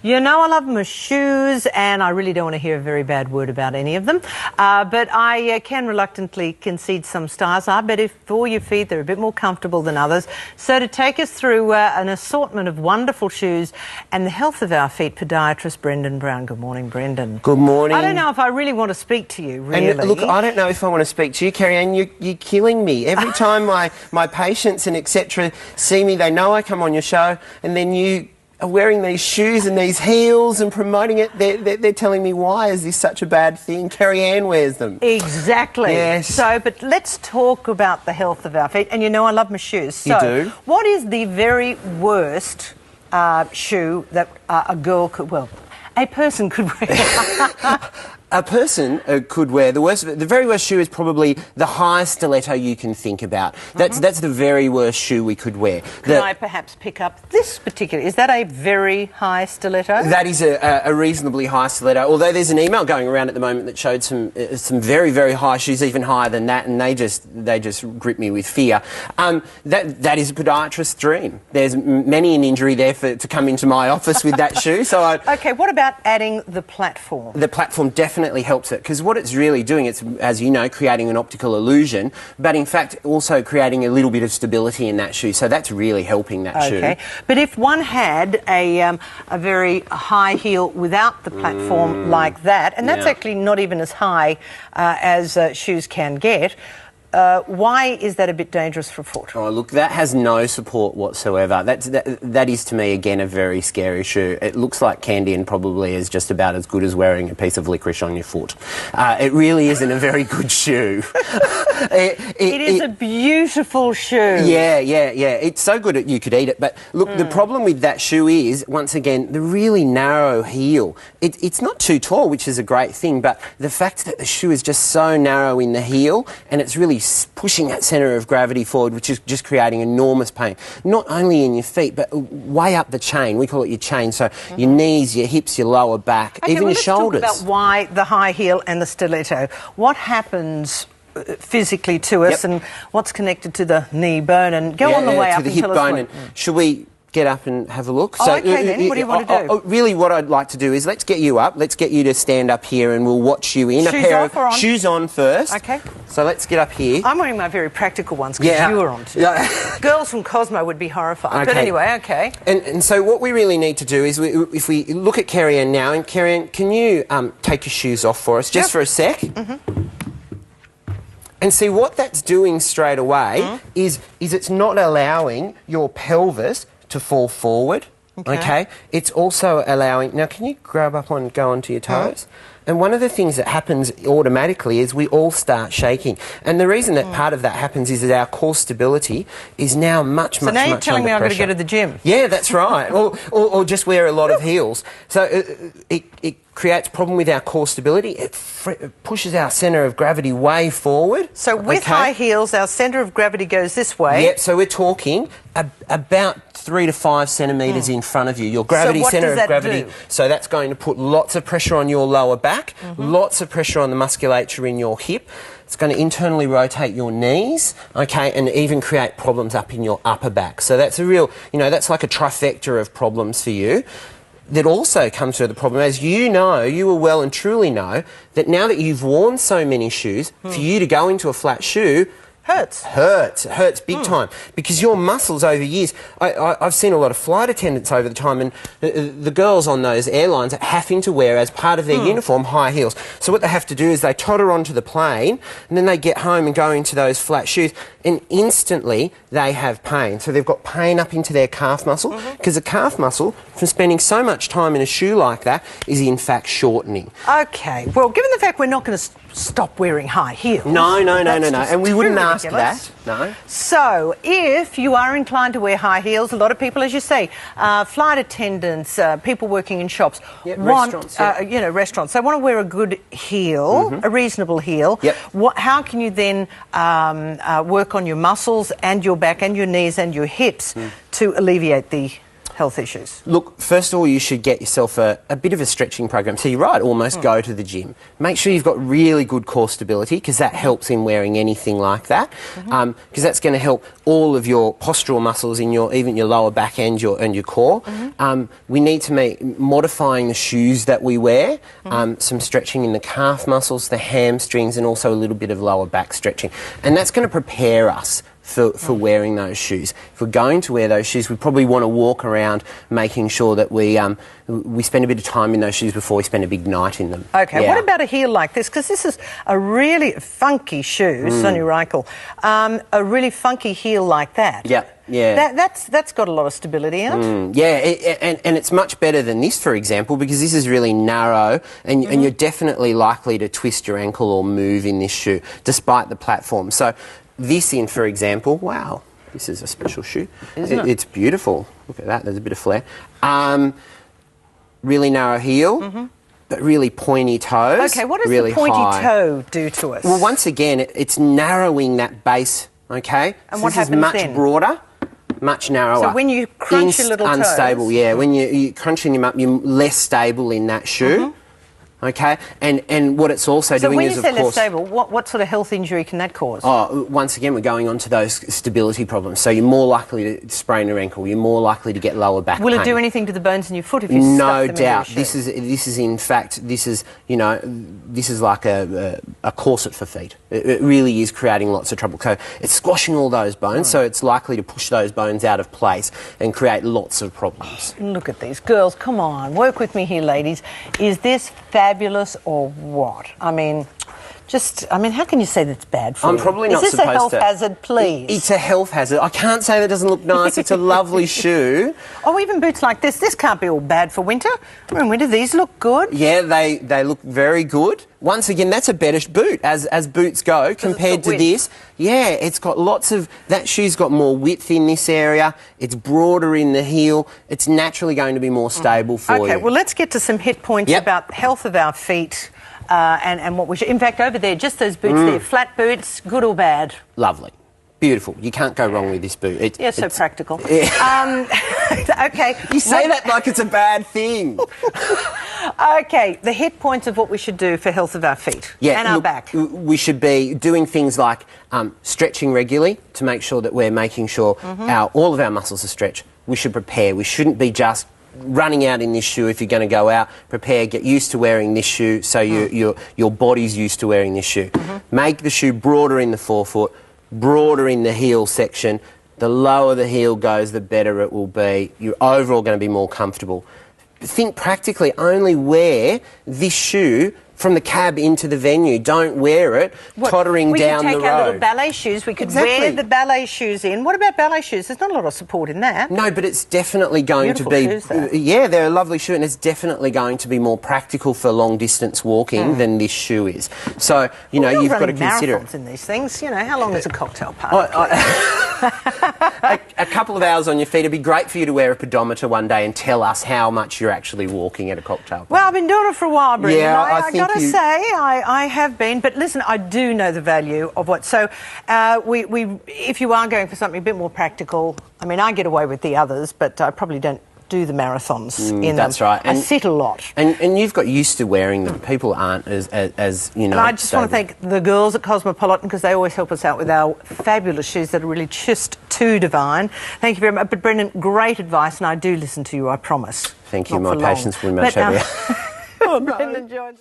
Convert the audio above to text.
You know I love my shoes, and I really don't want to hear a very bad word about any of them. But I can reluctantly concede some stars. I bet if for your feet they're a bit more comfortable than others. So to take us through an assortment of wonderful shoes and the health of our feet, podiatrist Brendan Brown. Good morning, Brendan. Good morning. I don't know if I really want to speak to you, really. And look, I don't know if I want to speak to you, Kerrie-anne. You're killing me. Every time my patients and etc. see me, they know I come on your show, and then you are wearing these shoes and these heels and promoting it. They're telling me, why is this such a bad thing? Kerrie-anne wears them. Exactly. Yes. So, but let's talk about the health of our feet. And you know I love my shoes. So, you do? What is the very worst shoe that a girl could, well, a person could wear? A person could wear the very worst shoe is probably the highest stiletto you can think about. That's the very worst shoe we could wear. Could I perhaps pick up this particular? Is that a very high stiletto? That is a reasonably high stiletto. Although there's an email going around at the moment that showed some very, very high shoes, even higher than that, and they just grip me with fear. That is a podiatrist's dream. There's many an injury there to come into my office with that shoe. So okay, what about adding the platform? The platform definitely helps it, because what it's really doing, it's, as you know, creating an optical illusion, but in fact also creating a little bit of stability in that shoe. So that's really helping that shoe. Okay, but if one had a very high heel without the platform like that, and that's actually not even as high as shoes can get, why is that a bit dangerous for a foot? Oh, look, that has no support whatsoever. That is, to me, again, a very scary shoe. It looks like Kerrie-anne probably is just about as good as wearing a piece of licorice on your foot. It really isn't a very good shoe. It is a beautiful shoe. Yeah. It's so good that you could eat it. But look, the problem with that shoe is, once again, the really narrow heel. It's not too tall, which is a great thing, but the fact that the shoe is just so narrow in the heel, and it's really pushing that centre of gravity forward, which is just creating enormous pain, not only in your feet, but way up the chain. We call it your chain. So your knees, your hips, your lower back, even your shoulders. Let's talk about why the high heel and the stiletto. What happens physically to us, and what's connected to the knee bone, and go on the way up to the and hip tell bone. us Should we get up and have a look? Oh, okay, then. What do you want to do? Really, what I'd like to do is let's get you up. Let's get you to stand up here, and we'll watch you in shoes a pair off or on? Shoes on first. Okay. So let's get up here. I'm wearing my very practical ones because you are on too. Girls from Cosmo would be horrified. Okay. But anyway, okay. And so what we really need to do is, if we look at Kerrie-anne now, and Kerrie-anne, can you take your shoes off for us just for a sec? And see, what that's doing straight away is it's not allowing your pelvis to fall forward, okay? It's also allowing... Now, can you grab up on, go onto your toes? And one of the things that happens automatically is we all start shaking. And the reason that part of that happens is that our core stability is now much So now you're telling me under I've got to pressure. go to the gym? Yeah, that's right. or just wear a lot of heels. So it creates problem with our core stability. It pushes our centre of gravity way forward. So with high heels, our centre of gravity goes this way. Yep, so we're talking about 3 to 5 centimetres in front of you, your gravity centre of gravity. So that's going to put lots of pressure on your lower back, lots of pressure on the musculature in your hip. It's going to internally rotate your knees, okay, and even create problems up in your upper back. So that's a real, that's like a trifecta of problems for you. That also comes to the problem, as you know, you will well and truly know, that now that you've worn so many shoes, for you to go into a flat shoe hurts. It hurts big time, because your muscles over years... I've seen a lot of flight attendants over the time, and the girls on those airlines are having to wear, as part of their uniform, high heels. So what they have to do is they totter onto the plane, and then they get home and go into those flat shoes, and instantly they have pain. So they've got pain up into their calf muscle, because the calf muscle, from spending so much time in a shoe like that, is in fact shortening. Okay, well, given the fact we're not going to stop wearing high heels... No, and we wouldn't ask that. No. So, if you are inclined to wear high heels, a lot of people, as you say, flight attendants, people working in shops, want, restaurants, restaurants, they want to wear a good heel, a reasonable heel. How can you then work on your muscles and your back and your knees and your hips to alleviate the health issues? Look, first of all, you should get yourself a bit of a stretching program. So you're right, almost go to the gym. Make sure you've got really good core stability, because that helps in wearing anything like that. Because that's going to help all of your postural muscles in even your lower back and your core. We need to make modifying the shoes that we wear, some stretching in the calf muscles, the hamstrings, and also a little bit of lower back stretching. And that's going to prepare us for wearing those shoes. If we're going to wear those shoes, we probably want to walk around making sure that we spend a bit of time in those shoes before we spend a big night in them. Okay, what about a heel like this? Because this is a really funky shoe, Sonia Reichel. A really funky heel like that. Yeah. Yeah, that's got a lot of stability in it. Yeah, and it's much better than this, for example, because this is really narrow, and you're definitely likely to twist your ankle or move in this shoe, despite the platform. So this in, for example, wow, this is a special shoe. Isn't it? It's beautiful. Look at that. There's a bit of flare. Really narrow heel. But really pointy toes. Okay, what does really the pointy high toe do to us? Well, once again, it's narrowing that base. Okay, and so what this happens is much then? Broader. Much narrower. So when you crunch your little toes... Unstable, yeah. When you're crunching them up, you're less stable in that shoe. Okay? And what it's also doing is, of course... So when you say less stable, what sort of health injury can that cause? Oh, once again, we're going on to those stability problems. So you're more likely to sprain your ankle. You're more likely to get lower back pain. Will it do anything to the bones in your foot if you No stuff them doubt. in your shoe? This is in fact, this is like a corset for feet. It really is creating lots of trouble. So it's squashing all those bones, so it's likely to push those bones out of place and create lots of problems. Look at these girls. Come on, work with me here, ladies. Is this fabulous or what? I mean, how can you say that's bad for you? I'm probably not supposed to. Is this a health hazard, please? It's a health hazard. I can't say that doesn't look nice. It's a lovely shoe. Oh, even boots like this. This can't be all bad for winter. In winter, these look good. Yeah, they look very good. Once again, that's a better boot as boots go compared to this. Yeah, it's got lots of... That shoe's got more width in this area. It's broader in the heel. It's naturally going to be more stable for you. Okay, well, let's get to some hit points about health of our feet. And what we should... In fact, over there, just those boots there, flat boots, good or bad? Lovely. Beautiful. You can't go wrong with this boot. You're so practical. Yeah. Okay. You say that like it's a bad thing. Okay, the hit points of what we should do for health of our feet and our back. We should be doing things like stretching regularly to make sure that we're making sure all of our muscles are stretched. We should prepare. We shouldn't be just running out in this shoe. If you're going to go out, prepare, get used to wearing this shoe so your body's used to wearing this shoe. Make the shoe broader in the forefoot, broader in the heel section. The lower the heel goes, the better it will be. You're overall going to be more comfortable. Think practically, only wear this shoe from the cab into the venue. Don't wear it tottering down the road. We could take our little ballet shoes. We could wear the ballet shoes in. What about ballet shoes? There's not a lot of support in that. No, but it's definitely going to be... Shoes, though. Yeah, they're a lovely shoe, and it's definitely going to be more practical for long-distance walking than this shoe is. So, you've got to consider it. In these things, how long is a cocktail party? A couple of hours on your feet. It'd be great for you to wear a pedometer one day and tell us how much you're actually walking at a cocktail party. Well, I've been doing it for a while, Brendan. Yeah, I got to say, I have been. But listen, I do know the value of what. So, if you are going for something a bit more practical, I mean, I get away with the others, but I probably don't do the marathons in them. That's right. I sit a lot. And you've got used to wearing them. People aren't as And I just want to thank the girls at Cosmopolitan, because they always help us out with our fabulous shoes that are really just too divine. Thank you very much. But Brendan, great advice, and I do listen to you, I promise. Thank you. My patience will be much heavier. Brendan joins